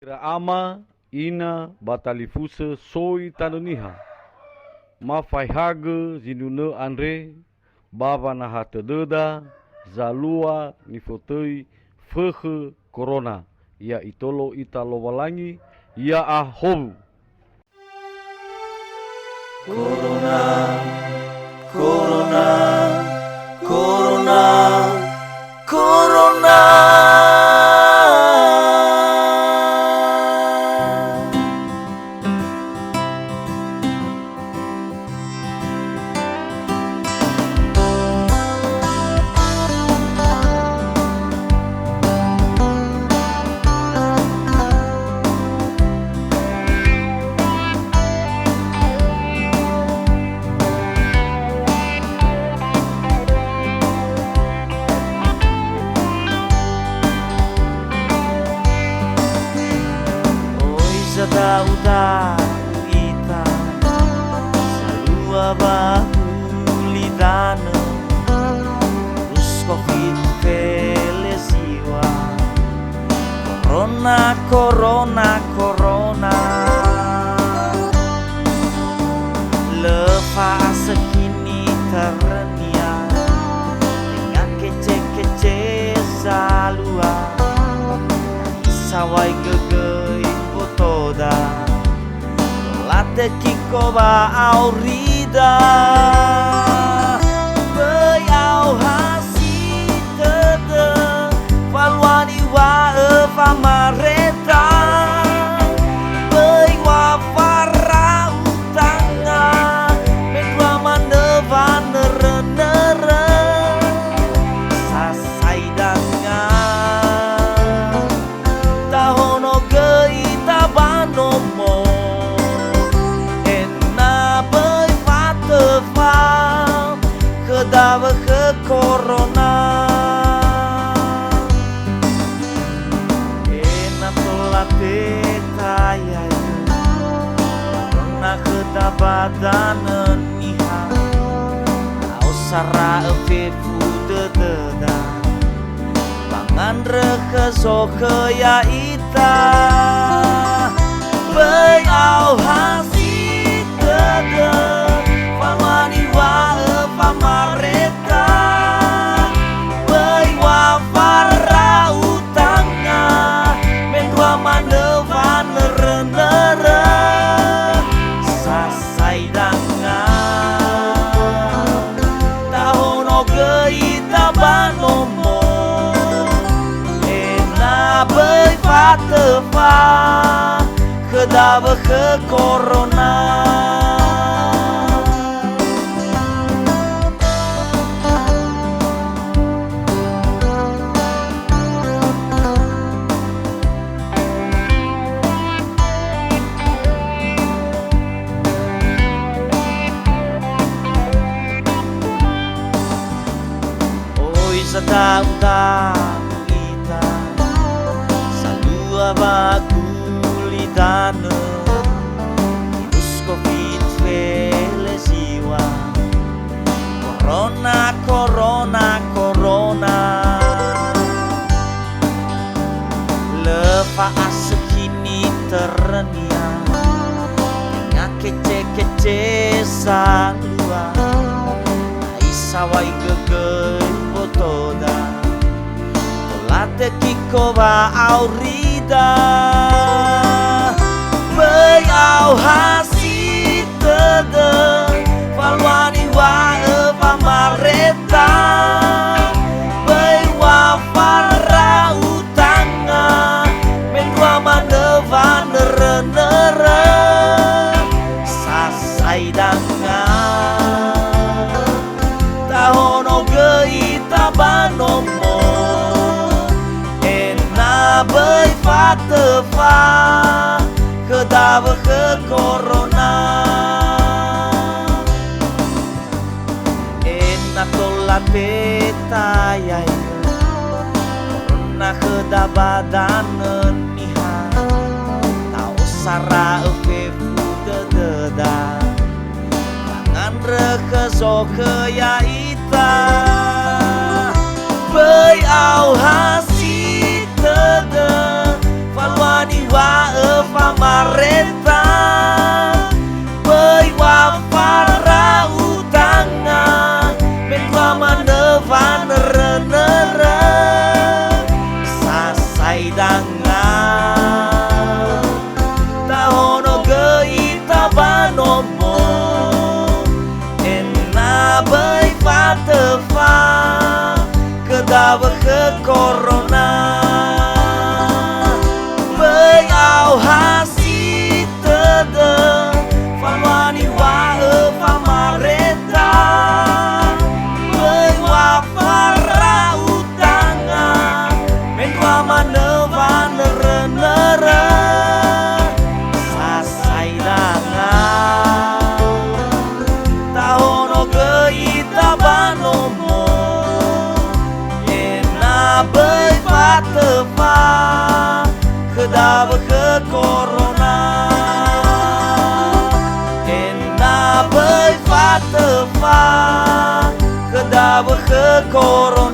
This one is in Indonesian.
Ira ama ina batalifusa soi tanuniha. Mafai haga zinuna andre bava na hata deda zalua nifotei fehe corona ya itolo italo walangi ya ahou. Corona, Corona, Corona, Corona. Uda kita salua bahulidana terus covid felesiwa corona corona corona lefa sekini ternia dengan kece-kece salua sawai gegei toda late kiko ba aurida bei au hasi tede falwani wa eva mareta bei wa farra utanga medwa maneva nere sasai danga tahono gei banomo ena bei fatefa kedava ke corona ena tolate taya corona kedava danen niha au sara efe fude deda pangan reke zoke ya ita bei au hasi tede famani wa pamareta bei wa farra utanga mendua maneva nere sasai danga tahono geita banomo ena bei fatefa kedava ke corona oi setahun kita salua bagu dana virus covid felesiwa corona corona corona lefa sekini ternia dengan kece-kece salua aisawai gegei botoda tolate kiko ba aurida bei au hasi tede falwani wa eva mareta bei wa farra utanga mendua maneva nere sasai danga tahono geita banomo ena bei fatefa kedava ke corona ena tolate taya corona kedava danen niha tau sara efe fude deda tangan reke zoke ya ita bei au hasi tede falwani wa pamarentah bai wafara utanga men gua manevan nere sasai dangan tahono geita banomo enna bai fatefa kedaba ke corona bai au hasi tede famani wa pamarenta bai wa para utanga men wa maneva nere sasai dangan tahono geita banomo bai fatefa kedaba ke corona enna bai fatefa kedaba ke corona